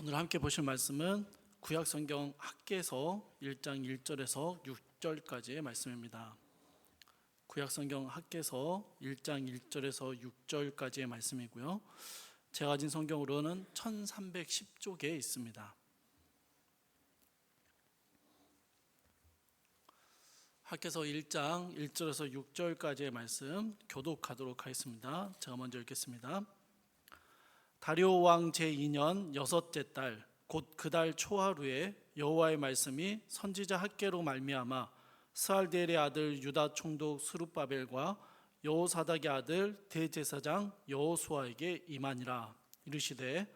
오늘 함께 보실 말씀은 구약성경 학개서 1장 1절에서 6절까지의 말씀입니다. 구약성경 학개서 1장 1절에서 6절까지의 말씀이고요. 제가 가진 성경으로는 1310쪽에 있습니다. 학개서 1장 1절에서 6절까지의 말씀 교독하도록 하겠습니다. 제가 먼저 읽겠습니다. 다리오 왕 제2년 여섯째 달 곧 그 달 초하루에 여호와의 말씀이 선지자 학개로 말미암아 스알디엘의 아들 유다 총독 스룹바벨과 여호사닥의 아들 대제사장 여호수아에게 임하니라. 이르시되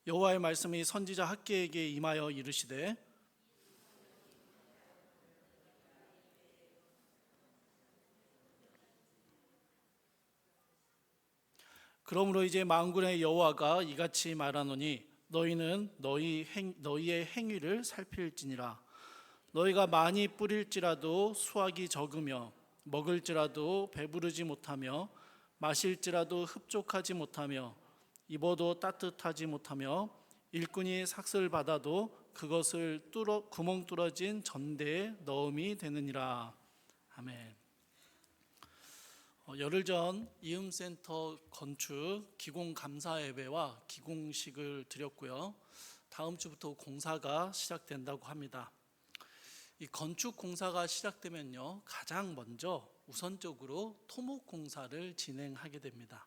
여호와의 말씀이 선지자 학개에게 임하여 이르시되 그러므로 이제 만군의 여호와가 이같이 말하노니 너희는 너희의 행위를 살필지니라. 너희가 많이 뿌릴지라도 수확이 적으며 먹을지라도 배부르지 못하며 마실지라도 흡족하지 못하며 입어도 따뜻하지 못하며 일꾼이 삭슬 받아도 그것을 구멍 뚫어진 전대에 넣음이 되느니라. 아멘. 열흘 전 이음센터 건축 기공 감사 예배와 기공식을 드렸고요. 다음 주부터 공사가 시작된다고 합니다. 이 건축 공사가 시작되면요, 가장 먼저 우선적으로 토목 공사를 진행하게 됩니다.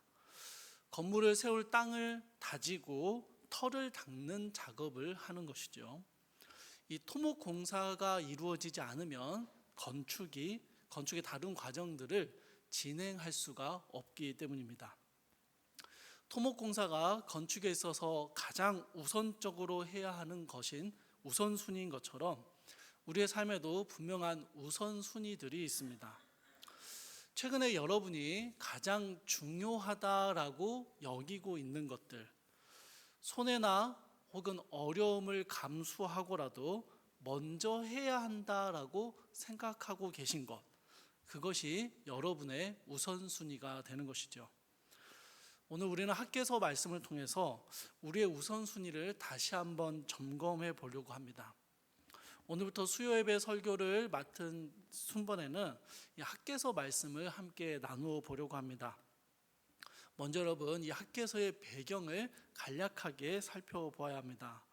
건물을 세울 땅을 다지고 털을 닦는 작업을 하는 것이죠. 이 토목 공사가 이루어지지 않으면 건축의 다른 과정들을 진행할 수가 없기 때문입니다. 토목공사가 건축에 있어서 가장 우선적으로 해야 하는 것인 우선순위인 것처럼 우리의 삶에도 분명한 우선순위들이 있습니다. 최근에 여러분이 가장 중요하다라고 여기고 있는 것들, 손해나 혹은 어려움을 감수하고라도 먼저 해야 한다라고 생각하고 계신 것, 그것이 여러분의 우선순위가 되는 것이죠. 오늘 우리는 학개서 말씀을 통해서 우리의 우선순위를 다시 한번 점검해 보려고 합니다. 오늘부터 수요예배 설교를 맡은 순번에는 이 학개서 말씀을 함께 나누어 보려고 합니다. 먼저 여러분, 이 학개서의 배경을 간략하게 살펴보아야 합니다.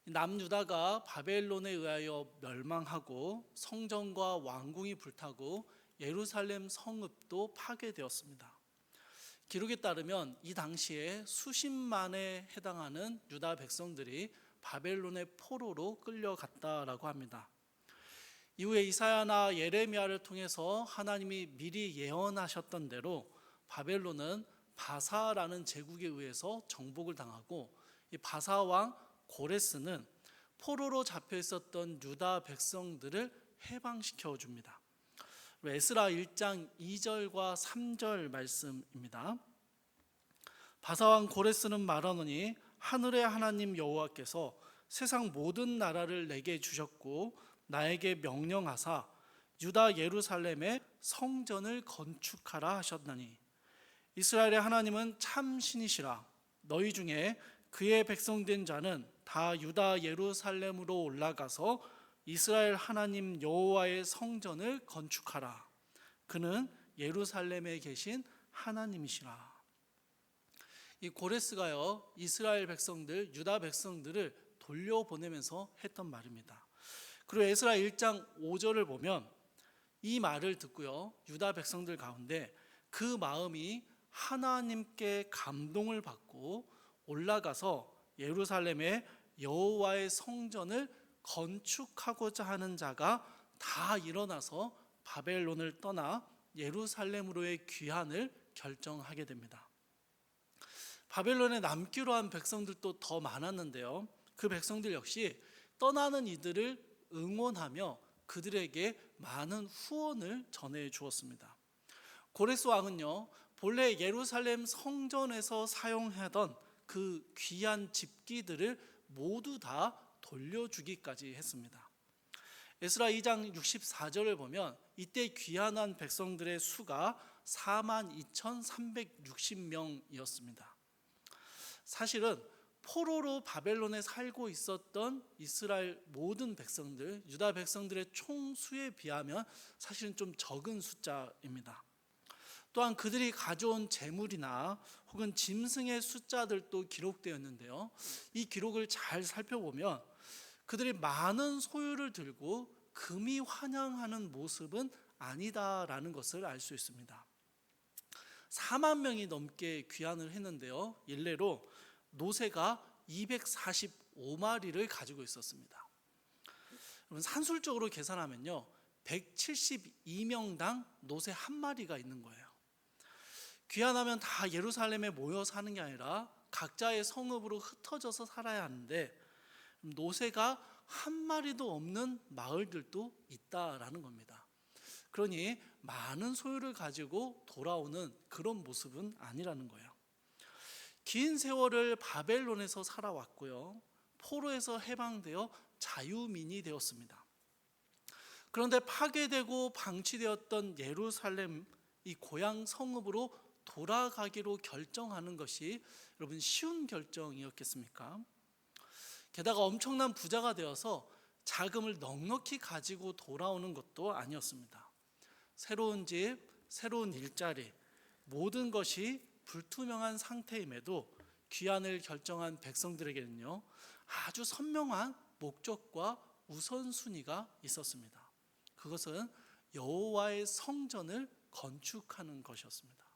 남유다가 바벨론에 의하여 멸망하고 성전과 왕궁이 불타고 예루살렘 성읍도 파괴되었습니다. 기록에 따르면 이 당시에 수십만에 해당하는 유다 백성들이 바벨론의 포로로 끌려갔다라고 합니다. 이후에 이사야나 예레미야를 통해서 하나님이 미리 예언하셨던 대로 바벨론은 바사라는 제국에 의해서 정복을 당하고 이 바사 왕 고레스는 포로로 잡혀 있었던 유다 백성들을 해방시켜 줍니다. 에스라 1장 2절과 3절 말씀입니다. 바사왕 고레스는 말하노니 하늘의 하나님 여호와께서 세상 모든 나라를 내게 주셨고 나에게 명령하사 유다 예루살렘에 성전을 건축하라 하셨나니 이스라엘의 하나님은 참 신이시라. 너희 중에 그의 백성된 자는 다 유다 예루살렘으로 올라가서 이스라엘 하나님 여호와의 성전을 건축하라. 그는 예루살렘에 계신 하나님이시라. 이 고레스가요, 이스라엘 백성들, 유다 백성들을 돌려보내면서 했던 말입니다. 그리고 에스라 1장 5절을 보면 이 말을 듣고요, 유다 백성들 가운데 그 마음이 하나님께 감동을 받고 올라가서 예루살렘에 여호와의 성전을 건축하고자 하는 자가 다 일어나서 바벨론을 떠나 예루살렘으로의 귀환을 결정하게 됩니다. 바벨론에 남기로 한 백성들도 더 많았는데요, 그 백성들 역시 떠나는 이들을 응원하며 그들에게 많은 후원을 전해 주었습니다. 고레스 왕은요, 본래 예루살렘 성전에서 사용하던 그 귀한 집기들을 모두 다 돌려주기까지 했습니다. 에스라 2장 64절을 보면 이때 귀환한 백성들의 수가 42,360명이었습니다. 사실은 포로로 바벨론에 살고 있었던 이스라엘 모든 백성들, 유다 백성들의 총수에 비하면 사실은 좀 적은 숫자입니다. 또한 그들이 가져온 재물이나 혹은 짐승의 숫자들도 기록되었는데요. 이 기록을 잘 살펴보면 그들이 많은 소유를 들고 금이 환영하는 모습은 아니다라는 것을 알 수 있습니다. 4만 명이 넘게 귀환을 했는데요. 일례로 노새가 245마리를 가지고 있었습니다. 여러분, 산술적으로 계산하면요, 172명당 노새 한 마리가 있는 거예요. 귀환하면 다 예루살렘에 모여 사는 게 아니라 각자의 성읍으로 흩어져서 살아야 하는데 노새가 한 마리도 없는 마을들도 있다라는 겁니다. 그러니 많은 소유를 가지고 돌아오는 그런 모습은 아니라는 거예요. 긴 세월을 바벨론에서 살아왔고요. 포로에서 해방되어 자유민이 되었습니다. 그런데 파괴되고 방치되었던 예루살렘, 이 고향 성읍으로 돌아가기로 결정하는 것이 여러분 쉬운 결정이었겠습니까? 게다가 엄청난 부자가 되어서 자금을 넉넉히 가지고 돌아오는 것도 아니었습니다. 새로운 집, 새로운 일자리, 모든 것이 불투명한 상태임에도 귀환을 결정한 백성들에게는요, 아주 선명한 목적과 우선순위가 있었습니다. 그것은 여호와의 성전을 건축하는 것이었습니다.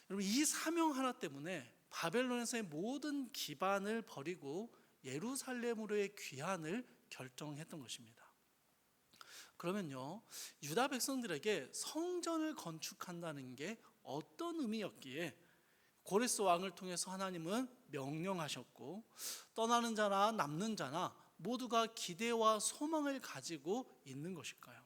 여러분, 이 사명 하나 때문에 바벨론에서의 모든 기반을 버리고 예루살렘으로의 귀환을 결정했던 것입니다. 그러면요, 유다 백성들에게 성전을 건축한다는 게 어떤 의미였기에 고레스 왕을 통해서 하나님은 명령하셨고 떠나는 자나 남는 자나 모두가 기대와 소망을 가지고 있는 것일까요?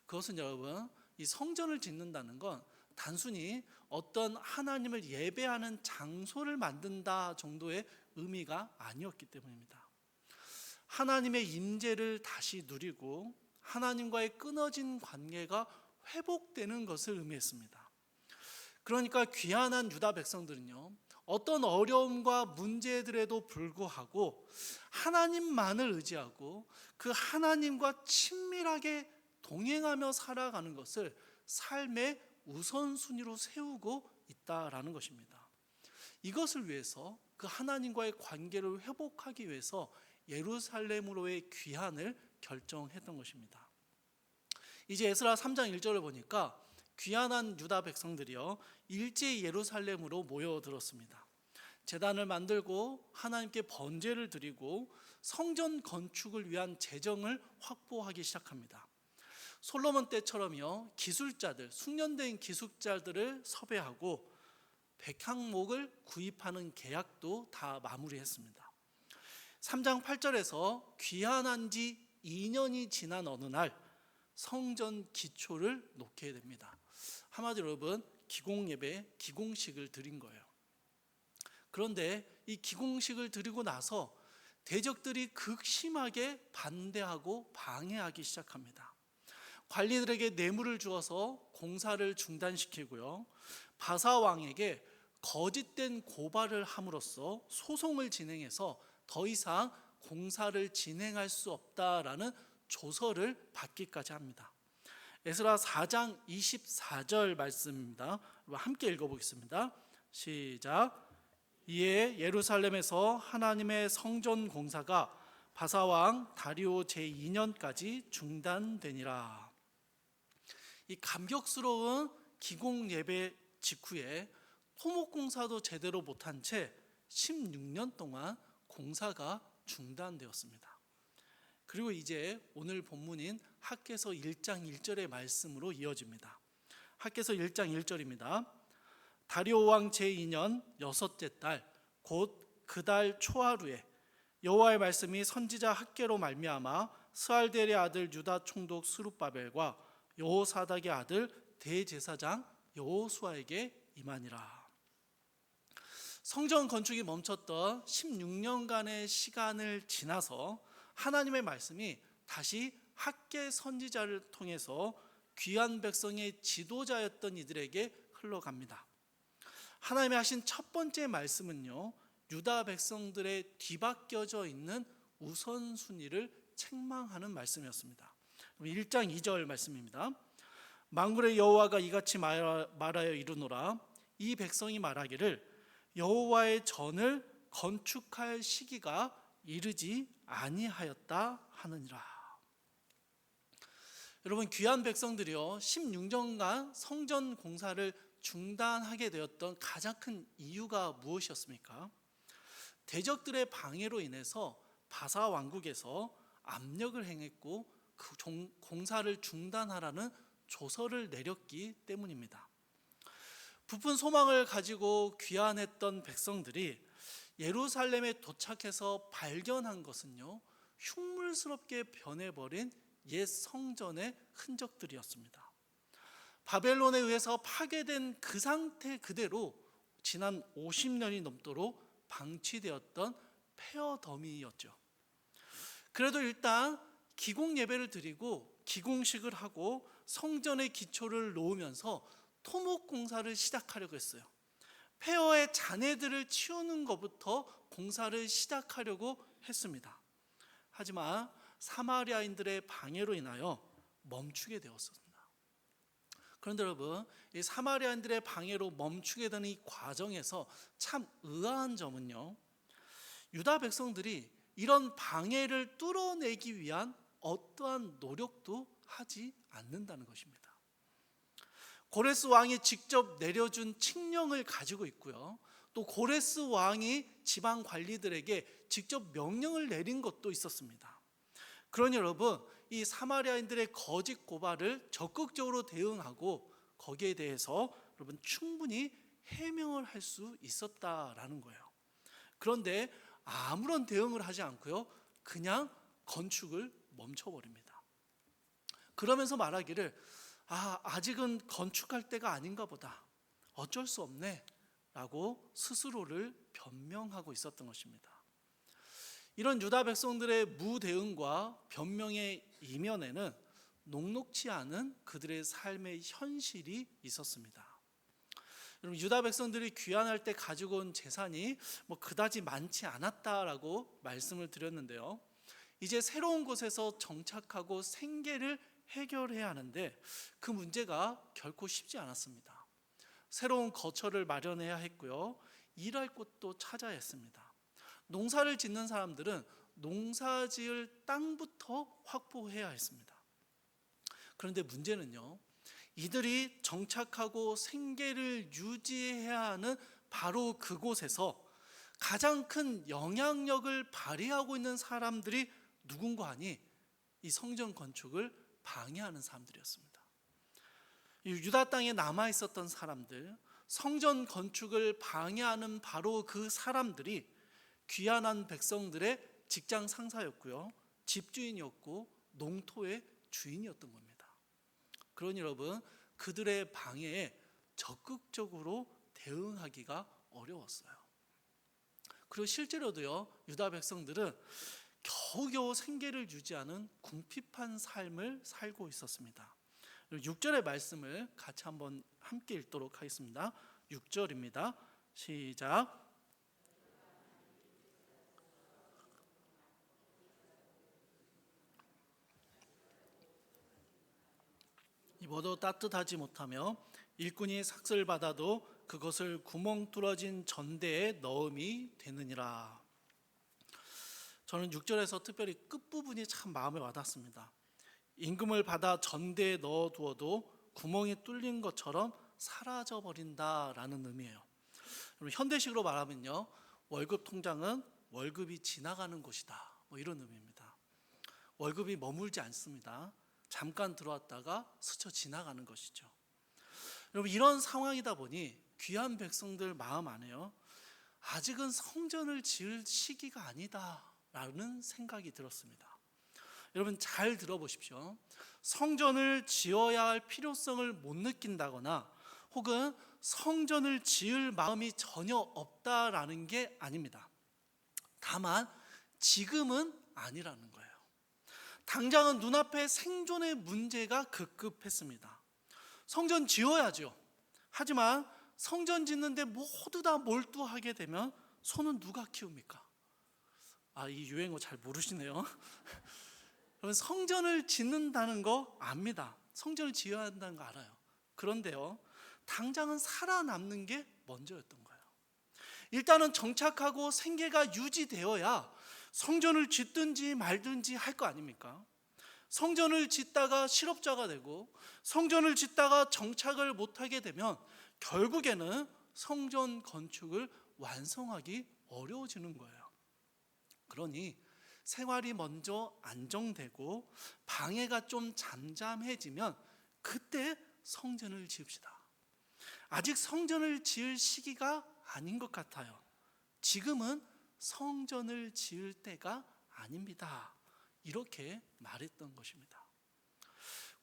그것은 여러분, 이 성전을 짓는다는 건 단순히 어떤 하나님을 예배하는 장소를 만든다 정도의 의미가 아니었기 때문입니다. 하나님의 임재를 다시 누리고 하나님과의 끊어진 관계가 회복되는 것을 의미했습니다. 그러니까 귀환한 유다 백성들은요, 어떤 어려움과 문제들에도 불구하고 하나님만을 의지하고 그 하나님과 친밀하게 동행하며 살아가는 것을 삶의 우선순위로 세우고 있다라는 것입니다. 이것을 위해서 그 하나님과의 관계를 회복하기 위해서 예루살렘으로의 귀환을 결정했던 것입니다. 이제 에스라 3장 1절을 보니까 귀환한 유다 백성들이요, 일제히 예루살렘으로 모여들었습니다. 제단을 만들고 하나님께 번제를 드리고 성전 건축을 위한 재정을 확보하기 시작합니다. 솔로몬 때처럼요, 기술자들, 숙련된 기술자들을 섭외하고 백향목을 구입하는 계약도 다 마무리했습니다. 3장 8절에서 귀환한 지 2년이 지난 어느 날 성전 기초를 놓게 됩니다. 한마디로 여러분, 기공예배, 기공식을 드린 거예요. 그런데 이 기공식을 드리고 나서 대적들이 극심하게 반대하고 방해하기 시작합니다. 관리들에게 뇌물을 주어서 공사를 중단시키고요, 바사 왕에게 거짓된 고발을 함으로써 소송을 진행해서 더 이상 공사를 진행할 수 없다라는 조서를 받기까지 합니다. 에스라 4장 24절 말씀입니다. 함께 읽어보겠습니다. 시작. 이에 예루살렘에서 하나님의 성전 공사가 바사왕 다리오 제2년까지 중단되니라. 이 감격스러운 기공 예배 직후에 토목 공사도 제대로 못한 채 16년 동안 공사가 중단되었습니다. 그리고 이제 오늘 본문인 학개서 1장 1절의 말씀으로 이어집니다. 학개서 1장 1절입니다. 다리오 왕 제2년 여섯째 달 곧 그 달 초하루에 여호와의 말씀이 선지자 학개로 말미암아 스알델의 아들 유다 총독 스룹바벨과 여호사닥의 아들 대제사장 여호수아에게 임하니라. 성전 건축이 멈췄던 16년간의 시간을 지나서 하나님의 말씀이 다시 학계 선지자를 통해서 귀한 백성의 지도자였던 이들에게 흘러갑니다. 하나님이 하신 첫 번째 말씀은요, 유다 백성들의 뒤바뀌어져 있는 우선순위를 책망하는 말씀이었습니다. 1장 2절 말씀입니다. 만군의 여호와가 이같이 말하여 이르노라. 이 백성이 말하기를 여호와의 전을 건축할 시기가 이르지 아니하였다 하느니라. 여러분, 귀한 백성들이요 16년간 성전 공사를 중단하게 되었던 가장 큰 이유가 무엇이었습니까? 대적들의 방해로 인해서 바사 왕국에서 압력을 행했고 그 공사를 중단하라는 조서를 내렸기 때문입니다. 부푼 소망을 가지고 귀환했던 백성들이 예루살렘에 도착해서 발견한 것은요, 흉물스럽게 변해버린 옛 성전의 흔적들이었습니다. 바벨론에 의해서 파괴된 그 상태 그대로 지난 50년이 넘도록 방치되었던 폐허 더미였죠. 그래도 일단 기공 예배를 드리고 기공식을 하고 성전의 기초를 놓으면서 토목 공사를 시작하려고 했어요. 폐허의 잔해들을 치우는 것부터 공사를 시작하려고 했습니다. 하지만 사마리아인들의 방해로 인하여 멈추게 되었습니다. 그런데 여러분, 이 사마리아인들의 방해로 멈추게 되는 이 과정에서 참 의아한 점은요, 유다 백성들이 이런 방해를 뚫어내기 위한 어떠한 노력도 하지 않는다는 것입니다. 고레스 왕이 직접 내려준 칙령을 가지고 있고요, 또 고레스 왕이 지방 관리들에게 직접 명령을 내린 것도 있었습니다. 그러니 여러분, 이 사마리아인들의 거짓 고발을 적극적으로 대응하고 거기에 대해서 여러분 충분히 해명을 할 수 있었다라는 거예요. 그런데 아무런 대응을 하지 않고요, 그냥 건축을 멈춰버립니다. 그러면서 말하기를 아직은 건축할 때가 아닌가 보다, 어쩔 수 없네 라고 스스로를 변명하고 있었던 것입니다. 이런 유다 백성들의 무대응과 변명의 이면에는 녹록지 않은 그들의 삶의 현실이 있었습니다. 여러분, 유다 백성들이 귀환할 때 가지고 온 재산이 그다지 많지 않았다라고 말씀을 드렸는데요, 이제 새로운 곳에서 정착하고 생계를 해결해야 하는데 그 문제가 결코 쉽지 않았습니다. 새로운 거처를 마련해야 했고요, 일할 곳도 찾아야 했습니다. 농사를 짓는 사람들은 농사지을 땅부터 확보해야 했습니다. 그런데 문제는요, 이들이 정착하고 생계를 유지해야 하는 바로 그곳에서 가장 큰 영향력을 발휘하고 있는 사람들이 누군가 하니 이 성전 건축을 방해하는 사람들이었습니다. 유다 땅에 남아 있었던 사람들, 성전 건축을 방해하는 바로 그 사람들이 귀환한 백성들의 직장 상사였고요, 집주인이었고 농토의 주인이었던 겁니다. 그러니 여러분, 그들의 방해에 적극적으로 대응하기가 어려웠어요. 그리고 실제로도요, 유다 백성들은 겨우겨우 생계를 유지하는 궁핍한 삶을 살고 있었습니다. 6절의 말씀을 같이 한번 함께 읽도록 하겠습니다. 6절입니다. 시작. 입어도 따뜻하지 못하며 일꾼이 삭슬 받아도 그것을 구멍 뚫어진 전대에 넣음이 되느니라. 저는 6절에서 특별히 끝부분이 참 마음에 와닿습니다. 임금을 받아 전대에 넣어두어도 구멍이 뚫린 것처럼 사라져버린다라는 의미예요. 현대식으로 말하면요, 월급 통장은 월급이 지나가는 곳이다, 이런 의미입니다. 월급이 머물지 않습니다. 잠깐 들어왔다가 스쳐 지나가는 것이죠. 여러분, 이런 상황이다 보니 귀한 백성들 마음 안에요, 아직은 성전을 지을 시기가 아니다라는 생각이 들었습니다. 여러분, 잘 들어보십시오. 성전을 지어야 할 필요성을 못 느낀다거나 혹은 성전을 지을 마음이 전혀 없다라는 게 아닙니다. 다만 지금은 아니라는 거예요. 당장은 눈앞에 생존의 문제가 급급했습니다. 성전 지어야죠. 하지만 성전 짓는데 모두 다 몰두하게 되면 소는 누가 키웁니까? 이 유행어 잘 모르시네요. 여러분, 성전을 짓는다는 거 압니다. 성전을 지어야 한다는 거 알아요. 그런데요, 당장은 살아남는 게 먼저였던 거예요. 일단은 정착하고 생계가 유지되어야 성전을 짓든지 말든지 할 거 아닙니까? 성전을 짓다가 실업자가 되고 성전을 짓다가 정착을 못하게 되면 결국에는 성전 건축을 완성하기 어려워지는 거예요. 그러니 생활이 먼저 안정되고 방해가 좀 잠잠해지면 그때 성전을 지읍시다. 아직 성전을 지을 시기가 아닌 것 같아요. 지금은 성전을 지을 때가 아닙니다. 이렇게 말했던 것입니다.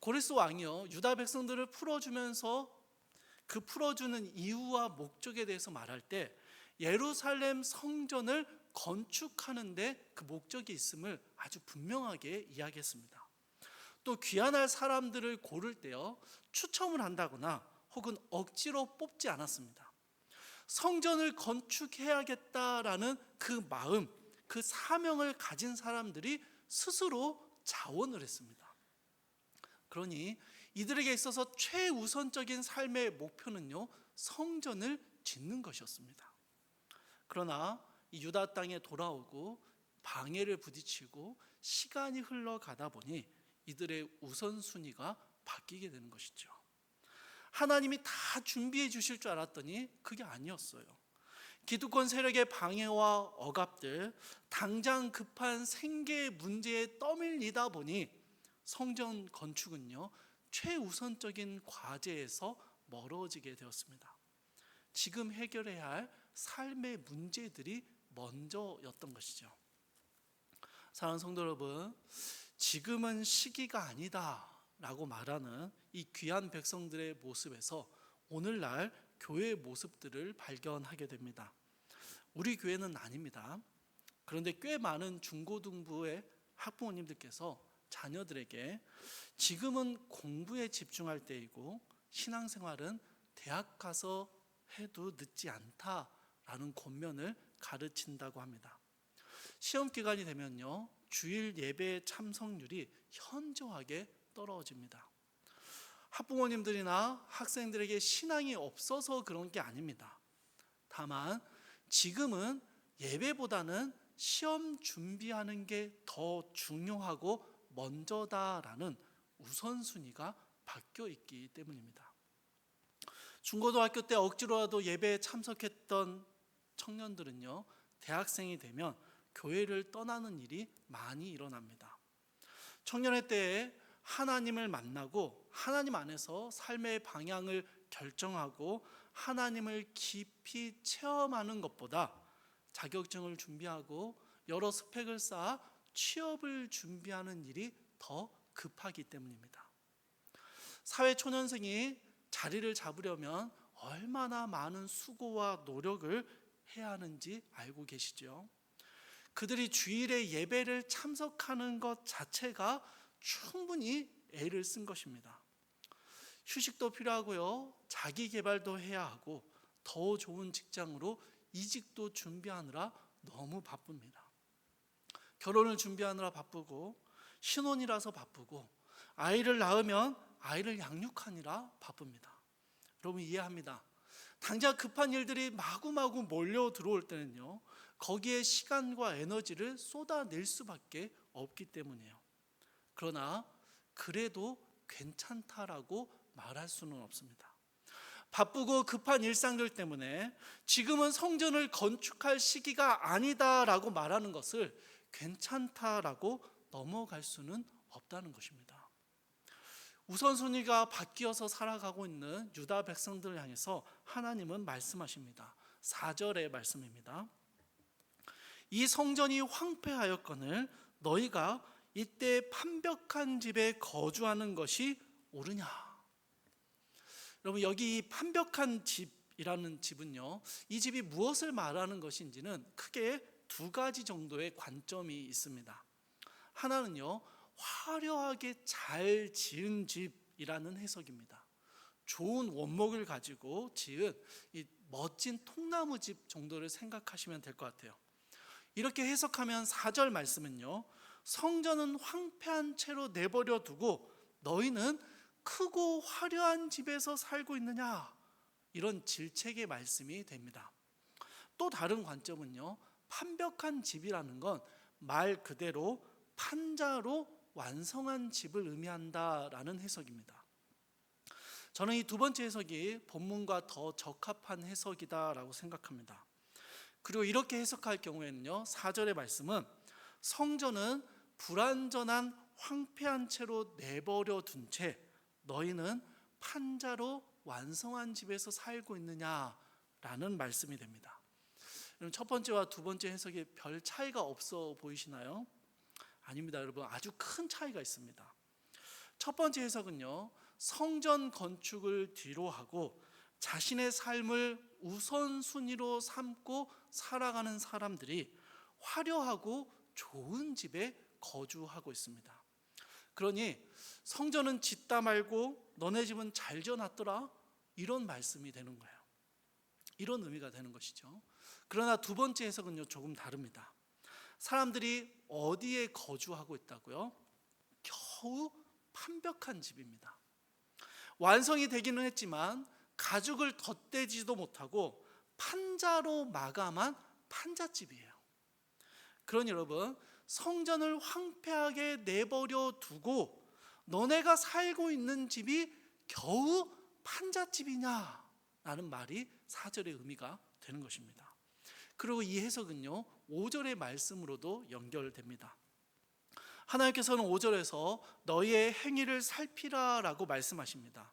고레스 왕이요, 유다 백성들을 풀어주면서 그 풀어주는 이유와 목적에 대해서 말할 때 예루살렘 성전을 건축하는데 그 목적이 있음을 아주 분명하게 이야기했습니다. 또 귀환할 사람들을 고를 때요, 추첨을 한다거나 혹은 억지로 뽑지 않았습니다. 성전을 건축해야겠다라는 그 마음, 그 사명을 가진 사람들이 스스로 자원을 했습니다. 그러니 이들에게 있어서 최우선적인 삶의 목표는요, 성전을 짓는 것이었습니다. 그러나 이 유다 땅에 돌아오고 방해를 부딪히고 시간이 흘러가다 보니 이들의 우선순위가 바뀌게 되는 것이죠. 하나님이 다 준비해 주실 줄 알았더니 그게 아니었어요. 기득권 세력의 방해와 억압들, 당장 급한 생계 문제에 떠밀리다 보니 성전 건축은요, 최우선적인 과제에서 멀어지게 되었습니다. 지금 해결해야 할 삶의 문제들이 먼저였던 것이죠. 사랑하는 성도 여러분, 지금은 시기가 아니다 라고 말하는 이 귀한 백성들의 모습에서 오늘날 교회의 모습들을 발견하게 됩니다. 우리 교회는 아닙니다. 그런데 꽤 많은 중고등부의 학부모님들께서 자녀들에게 지금은 공부에 집중할 때이고 신앙생활은 대학 가서 해도 늦지 않다라는 권면을 가르친다고 합니다. 시험 기간이 되면요, 주일 예배 참석률이 현저하게 떨어집니다. 학부모님들이나 학생들에게 신앙이 없어서 그런 게 아닙니다. 다만 지금은 예배보다는 시험 준비하는 게 더 중요하고 먼저다라는 우선순위가 바뀌어 있기 때문입니다. 중고등학교 때 억지로라도 예배에 참석했던 청년들은요, 대학생이 되면 교회를 떠나는 일이 많이 일어납니다. 청년의 때에 하나님을 만나고 하나님 안에서 삶의 방향을 결정하고 하나님을 깊이 체험하는 것보다 자격증을 준비하고 여러 스펙을 쌓아 취업을 준비하는 일이 더 급하기 때문입니다. 사회 초년생이 자리를 잡으려면 얼마나 많은 수고와 노력을 해야 하는지 알고 계시죠? 그들이 주일에 예배를 참석하는 것 자체가 충분히 애를 쓴 것입니다. 휴식도 필요하고요, 자기 개발도 해야 하고 더 좋은 직장으로 이직도 준비하느라 너무 바쁩니다. 결혼을 준비하느라 바쁘고 신혼이라서 바쁘고 아이를 낳으면 아이를 양육하느라 바쁩니다. 여러분 이해합니다. 당장 급한 일들이 마구마구 몰려 들어올 때는요, 거기에 시간과 에너지를 쏟아낼 수밖에 없기 때문이에요. 그러나 그래도 괜찮다라고 말할 수는 없습니다. 바쁘고 급한 일상들 때문에 지금은 성전을 건축할 시기가 아니다라고 말하는 것을 괜찮다라고 넘어갈 수는 없다는 것입니다. 우선순위가 바뀌어서 살아가고 있는 유다 백성들을 향해서 하나님은 말씀하십니다. 4절의 말씀입니다. 이 성전이 황폐하였거늘 너희가 이때 판벽한 집에 거주하는 것이 옳으냐. 여러분 여기 이 판벽한 집이라는 집은요, 이 집이 무엇을 말하는 것인지는 크게 두 가지 정도의 관점이 있습니다. 하나는요, 화려하게 잘 지은 집이라는 해석입니다. 좋은 원목을 가지고 지은 이 멋진 통나무 집 정도를 생각하시면 될 것 같아요. 이렇게 해석하면 4절 말씀은요, 성전은 황폐한 채로 내버려 두고 너희는 크고 화려한 집에서 살고 있느냐, 이런 질책의 말씀이 됩니다. 또 다른 관점은요, 판벽한 집이라는 건 말 그대로 판자로 완성한 집을 의미한다라는 해석입니다. 저는 이 두 번째 해석이 본문과 더 적합한 해석이다라고 생각합니다. 그리고 이렇게 해석할 경우에는요, 4절의 말씀은 성전은 불완전한 황폐한 채로 내버려 둔 채 너희는 판자로 완성한 집에서 살고 있느냐라는 말씀이 됩니다. 첫 번째와 두 번째 해석이 별 차이가 없어 보이시나요? 아닙니다, 여러분. 아주 큰 차이가 있습니다. 첫 번째 해석은요, 성전 건축을 뒤로 하고 자신의 삶을 우선순위로 삼고 살아가는 사람들이 화려하고 좋은 집에 거주하고 있습니다. 그러니 성전은 짓다 말고 너네 집은 잘 지어놨더라, 이런 말씀이 되는 거예요. 이런 의미가 되는 것이죠. 그러나 두 번째 해석은요, 조금 다릅니다. 사람들이 어디에 거주하고 있다고요? 겨우 판벽한 집입니다. 완성이 되기는 했지만 가죽을 덧대지도 못하고 판자로 마감한 판잣집이에요. 그러니 여러분, 성전을 황폐하게 내버려 두고 너네가 살고 있는 집이 겨우 판잣집이냐? 라는 말이 4절의 의미가 되는 것입니다. 그리고 이 해석은요, 5절의 말씀으로도 연결됩니다. 하나님께서는 5절에서 너희의 행위를 살피라라고 말씀하십니다.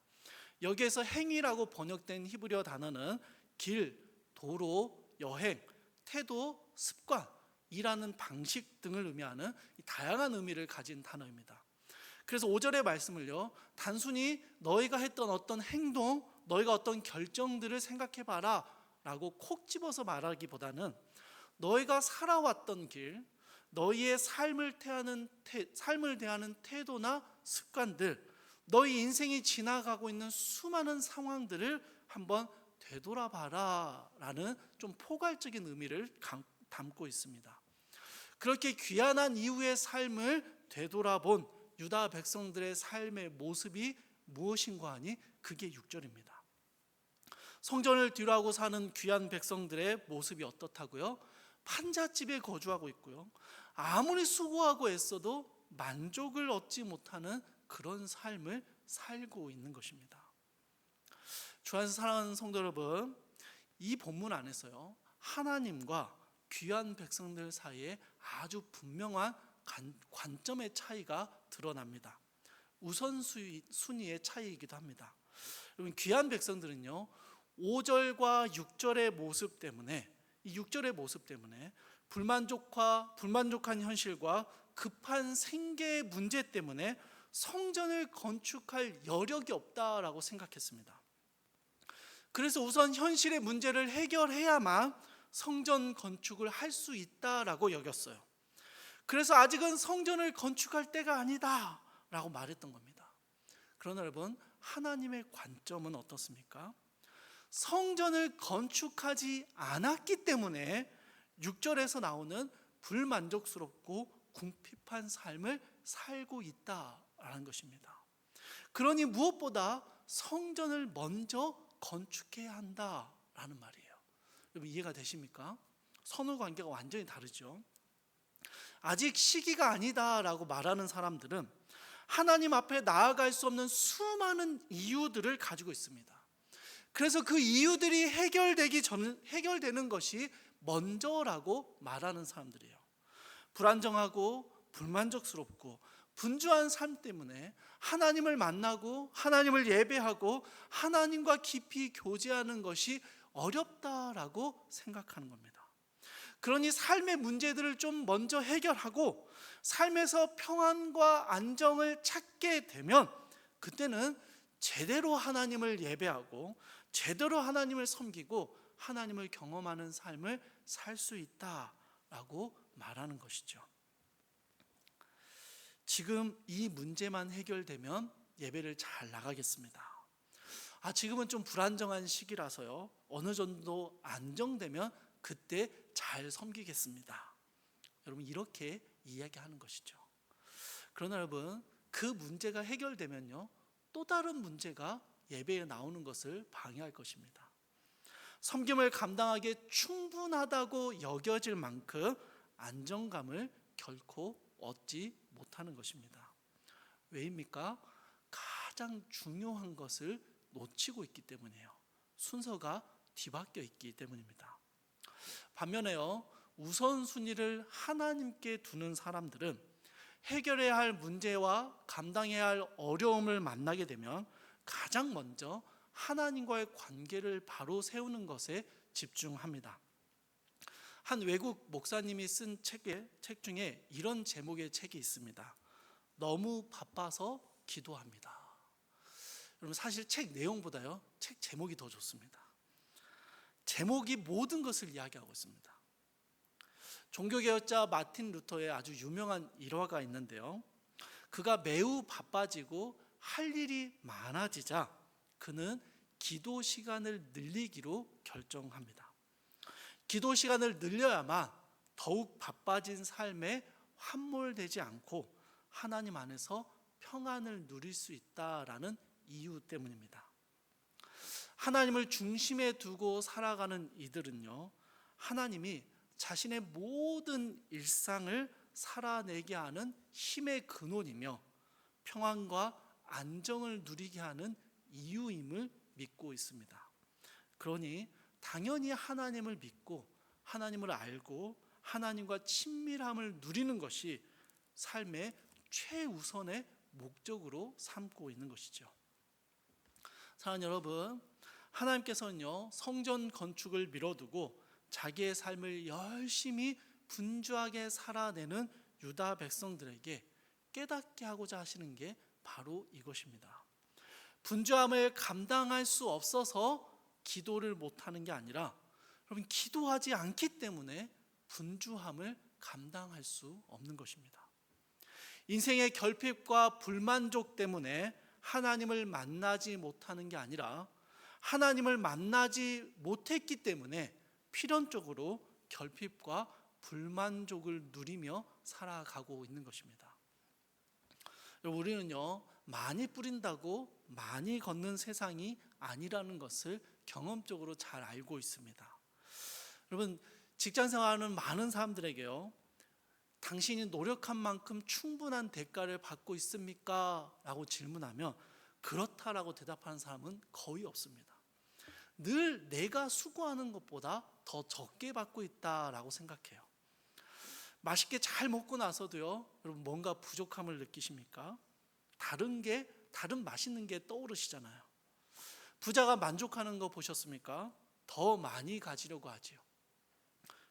여기에서 행위라고 번역된 히브리어 단어는 길, 도로, 여행, 태도, 습관, 일하는 방식 등을 의미하는 다양한 의미를 가진 단어입니다. 그래서 5절의 말씀을요, 단순히 너희가 했던 어떤 행동, 너희가 어떤 결정들을 생각해봐라 라고 콕 집어서 말하기보다는 너희가 살아왔던 길, 너희의 삶을 대하는 태도나 습관들, 너희 인생이 지나가고 있는 수많은 상황들을 한번 되돌아봐라 라는 좀 포괄적인 의미를 담고 있습니다. 그렇게 귀환한 이후의 삶을 되돌아본 유다 백성들의 삶의 모습이 무엇인가 하니 그게 6절입니다. 성전을 뒤로하고 사는 귀한 백성들의 모습이 어떻다고요? 판잣집에 거주하고 있고요, 아무리 수고하고 애써도 만족을 얻지 못하는 그런 삶을 살고 있는 것입니다. 주 안에서 사랑하는 성도 여러분, 이 본문 안에서요, 하나님과 귀한 백성들 사이에 아주 분명한 관점의 차이가 드러납니다. 우선순위의 차이이기도 합니다. 여러분, 귀한 백성들은요, 5절과 6절의 모습 때문에, 이 6절의 모습 때문에 불만족한 현실과 급한 생계의 문제 때문에 성전을 건축할 여력이 없다라고 생각했습니다. 그래서 우선 현실의 문제를 해결해야만 성전 건축을 할 수 있다라고 여겼어요. 그래서 아직은 성전을 건축할 때가 아니다 라고 말했던 겁니다. 그러나 여러분, 하나님의 관점은 어떻습니까? 성전을 건축하지 않았기 때문에 6절에서 나오는 불만족스럽고 궁핍한 삶을 살고 있다라는 것입니다. 그러니 무엇보다 성전을 먼저 건축해야 한다라는 말이에요. 여러분, 이해가 되십니까? 선후 관계가 완전히 다르죠. 아직 시기가 아니다라고 말하는 사람들은 하나님 앞에 나아갈 수 없는 수많은 이유들을 가지고 있습니다. 그래서 그 이유들이 해결되는 것이 먼저라고 말하는 사람들이에요. 불안정하고 불만족스럽고 분주한 삶 때문에 하나님을 만나고 하나님을 예배하고 하나님과 깊이 교제하는 것이 어렵다라고 생각하는 겁니다. 그러니 삶의 문제들을 좀 먼저 해결하고 삶에서 평안과 안정을 찾게 되면 그때는 제대로 하나님을 예배하고 제대로 하나님을 섬기고 하나님을 경험하는 삶을 살 수 있다라고 말하는 것이죠. 지금 이 문제만 해결되면 예배를 잘 나가겠습니다. 지금은 좀 불안정한 시기라서요, 어느 정도 안정되면 그때 잘 섬기겠습니다. 여러분, 이렇게 이야기하는 것이죠. 그러나 여러분, 그 문제가 해결되면요, 또 다른 문제가 예배에 나오는 것을 방해할 것입니다. 섬김을 감당하기에 충분하다고 여겨질 만큼 안정감을 결코 얻지 못하는 것입니다. 왜입니까? 가장 중요한 것을 놓치고 있기 때문이에요. 순서가 뒤바뀌어 있기 때문입니다. 반면에요, 우선순위를 하나님께 두는 사람들은 해결해야 할 문제와 감당해야 할 어려움을 만나게 되면 가장 먼저 하나님과의 관계를 바로 세우는 것에 집중합니다. 한 외국 목사님이 쓴 책 중에 이런 제목의 책이 있습니다. 너무 바빠서 기도합니다. 여러분, 사실 책 내용보다요, 책 제목이 더 좋습니다. 제목이 모든 것을 이야기하고 있습니다. 종교개혁자 마틴 루터의 아주 유명한 일화가 있는데요, 그가 매우 바빠지고 할 일이 많아지자 그는 기도 시간을 늘리기로 결정합니다. 기도 시간을 늘려야만 더욱 바빠진 삶에 함몰되지 않고 하나님 안에서 평안을 누릴 수 있다라는 이유 때문입니다. 하나님을 중심에 두고 살아가는 이들은요, 하나님이 자신의 모든 일상을 살아내게 하는 힘의 근원이며 평안과 안정을 누리게 하는 이유임을 믿고 있습니다. 그러니 당연히 하나님을 믿고 하나님을 알고 하나님과 친밀함을 누리는 것이 삶의 최우선의 목적으로 삼고 있는 것이죠. 사랑하는 여러분, 하나님께서는요, 성전 건축을 미뤄두고 자기의 삶을 열심히 분주하게 살아내는 유다 백성들에게 깨닫게 하고자 하시는 게 바로 이것입니다. 분주함을 감당할 수 없어서 기도를 못하는 게 아니라, 여러분, 기도하지 않기 때문에 분주함을 감당할 수 없는 것입니다. 인생의 결핍과 불만족 때문에 하나님을 만나지 못하는 게 아니라 하나님을 만나지 못했기 때문에 필연적으로 결핍과 불만족을 누리며 살아가고 있는 것입니다. 우리는요, 많이 뿌린다고 많이 걷는 세상이 아니라는 것을 경험적으로 잘 알고 있습니다. 여러분, 직장 생활하는 많은 사람들에게요, 당신이 노력한 만큼 충분한 대가를 받고 있습니까? 라고 질문하면 그렇다라고 대답하는 사람은 거의 없습니다. 늘 내가 수고하는 것보다 더 적게 받고 있다라고 생각해요. 맛있게 잘 먹고 나서도요, 여러분, 뭔가 부족함을 느끼십니까? 다른 맛있는 게 떠오르시잖아요. 부자가 만족하는 거 보셨습니까? 더 많이 가지려고 하지요.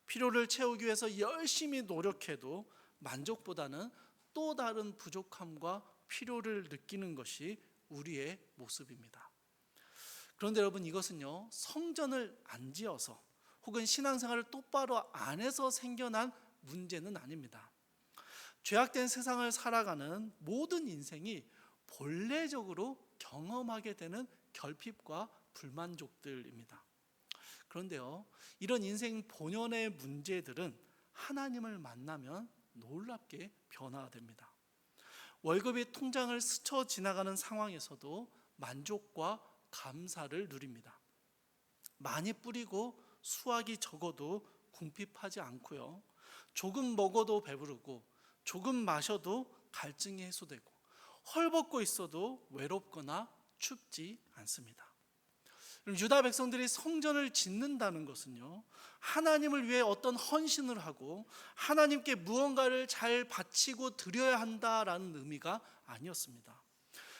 필요를 채우기 위해서 열심히 노력해도 만족보다는 또 다른 부족함과 필요를 느끼는 것이 우리의 모습입니다. 그런데 여러분, 이것은요, 성전을 안 지어서 혹은 신앙생활을 똑바로 안 해서 생겨난 문제는 아닙니다. 죄악된 세상을 살아가는 모든 인생이 본래적으로 경험하게 되는 결핍과 불만족들입니다. 그런데요, 이런 인생 본연의 문제들은 하나님을 만나면 놀랍게 변화됩니다. 월급이 통장을 스쳐 지나가는 상황에서도 만족과 감사를 누립니다. 많이 뿌리고 수확이 적어도 궁핍하지 않고요, 조금 먹어도 배부르고 조금 마셔도 갈증이 해소되고 헐벗고 있어도 외롭거나 춥지 않습니다. 유다 백성들이 성전을 짓는다는 것은요, 하나님을 위해 어떤 헌신을 하고 하나님께 무언가를 잘 바치고 드려야 한다라는 의미가 아니었습니다.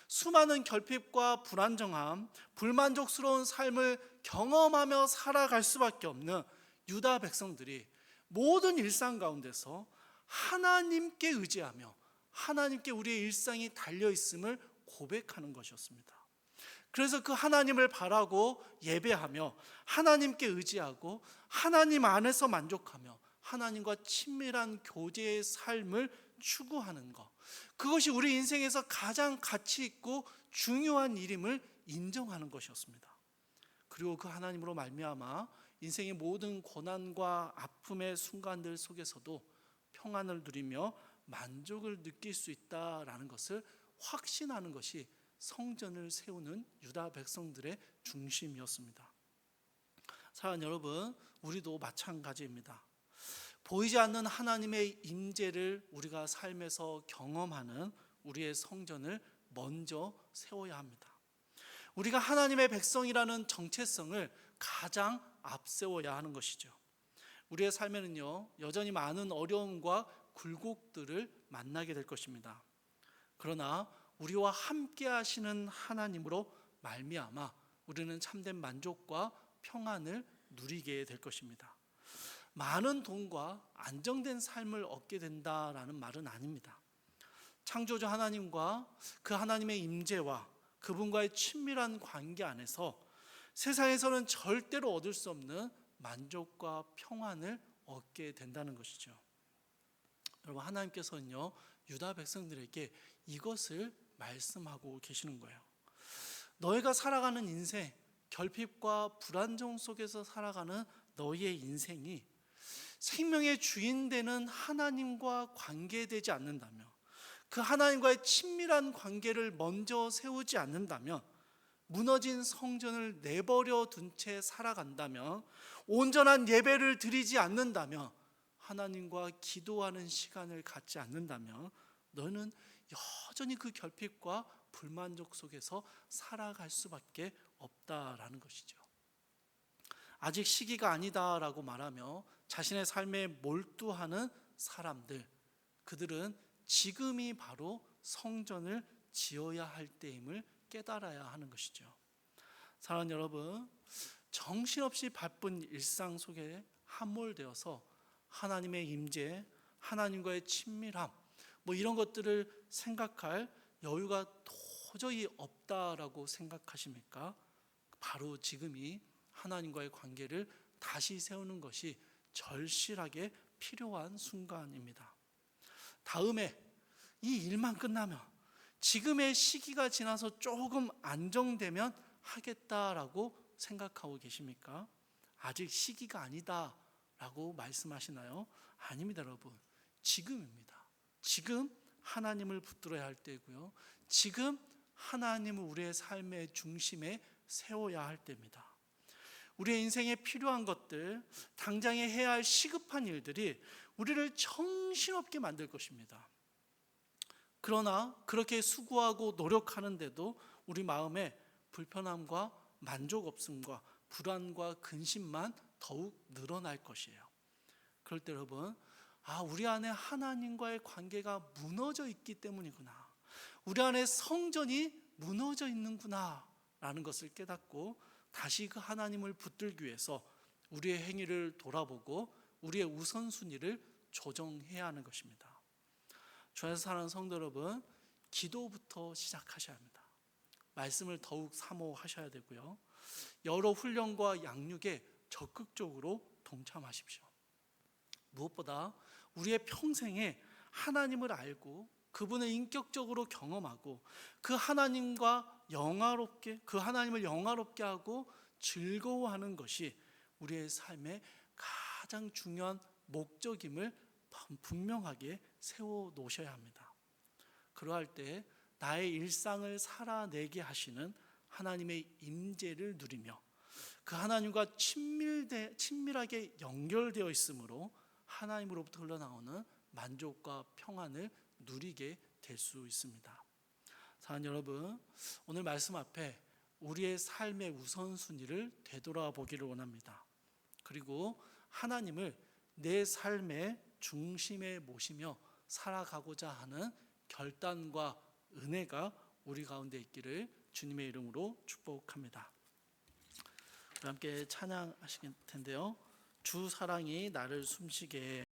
수많은 결핍과 불안정함, 불만족스러운 삶을 경험하며 살아갈 수밖에 없는 유다 백성들이 모든 일상 가운데서 하나님께 의지하며 하나님께 우리의 일상이 달려있음을 고백하는 것이었습니다. 그래서 그 하나님을 바라고 예배하며 하나님께 의지하고 하나님 안에서 만족하며 하나님과 친밀한 교제의 삶을 추구하는 것, 그것이 우리 인생에서 가장 가치 있고 중요한 일임을 인정하는 것이었습니다. 그리고 그 하나님으로 말미암아 인생의 모든 고난과 아픔의 순간들 속에서도 평안을 누리며 만족을 느낄 수 있다라는 것을 확신하는 것이 성전을 세우는 유다 백성들의 중심이었습니다. 사랑하는 여러분, 우리도 마찬가지입니다. 보이지 않는 하나님의 임재를 우리가 삶에서 경험하는 우리의 성전을 먼저 세워야 합니다. 우리가 하나님의 백성이라는 정체성을 가장 앞세워야 하는 것이죠. 우리의 삶에는요, 여전히 많은 어려움과 굴곡들을 만나게 될 것입니다. 그러나 우리와 함께 하시는 하나님으로 말미암아 우리는 참된 만족과 평안을 누리게 될 것입니다. 많은 돈과 안정된 삶을 얻게 된다라는 말은 아닙니다. 창조주 하나님과 그 하나님의 임재와 그분과의 친밀한 관계 안에서 세상에서는 절대로 얻을 수 없는 만족과 평안을 얻게 된다는 것이죠. 여러분, 하나님께서는요, 유다 백성들에게 이것을 말씀하고 계시는 거예요. 너희가 살아가는 인생, 결핍과 불안정 속에서 살아가는 너희의 인생이 생명의 주인 되는 하나님과 관계되지 않는다면, 그 하나님과의 친밀한 관계를 먼저 세우지 않는다면, 무너진 성전을 내버려 둔 채 살아간다면, 온전한 예배를 드리지 않는다면, 하나님과 기도하는 시간을 갖지 않는다면 너는 여전히 그 결핍과 불만족 속에서 살아갈 수밖에 없다라는 것이죠. 아직 시기가 아니다라고 말하며 자신의 삶에 몰두하는 사람들, 그들은 지금이 바로 성전을 지어야 할 때임을 깨달아야 하는 것이죠. 사랑하는 여러분, 정신없이 바쁜 일상 속에 함몰되어서 하나님의 임재, 하나님과의 친밀함, 이런 것들을 생각할 여유가 도저히 없다라고 생각하십니까? 바로 지금이 하나님과의 관계를 다시 세우는 것이 절실하게 필요한 순간입니다. 다음에 이 일만 끝나면, 지금의 시기가 지나서 조금 안정되면 하겠다라고 생각하고 계십니까? 아직 시기가 아니다 라고 말씀하시나요? 아닙니다, 여러분. 지금입니다. 지금 하나님을 붙들어야 할 때고요. 지금 하나님을 우리의 삶의 중심에 세워야 할 때입니다. 우리의 인생에 필요한 것들, 당장에 해야 할 시급한 일들이 우리를 정신없게 만들 것입니다. 그러나 그렇게 수고하고 노력하는데도 우리 마음에 불편함과 만족 없음과 불안과 근심만 더욱 늘어날 것이에요. 그럴 때 여러분, 우리 안에 하나님과의 관계가 무너져 있기 때문이구나, 우리 안에 성전이 무너져 있는구나 라는 것을 깨닫고 다시 그 하나님을 붙들기 위해서 우리의 행위를 돌아보고 우리의 우선순위를 조정해야 하는 것입니다. 주 안에서 사랑하는 성도 여러분, 기도부터 시작하셔야 합니다. 말씀을 더욱 사모하셔야 되고요, 여러 훈련과 양육에 적극적으로 동참하십시오. 무엇보다 우리의 평생에 하나님을 알고 그분을 인격적으로 경험하고 그 하나님을 영화롭게 하고 즐거워하는 것이 우리의 삶의 가장 중요한 목적임을 분명하게 세워 놓으셔야 합니다. 그러할 때 나의 일상을 살아내게 하시는 하나님의 임재를 누리며 그 하나님과 친밀하게 연결되어 있으므로 하나님으로부터 흘러나오는 만족과 평안을 누리게 될 수 있습니다. 사랑하는 여러분, 오늘 말씀 앞에 우리의 삶의 우선순위를 되돌아보기를 원합니다. 그리고 하나님을 내 삶의 중심에 모시며 살아가고자 하는 결단과 은혜가 우리 가운데 있기를 주님의 이름으로 축복합니다. 우리 함께 찬양하실 텐데요, 주 사랑이 나를 숨쉬게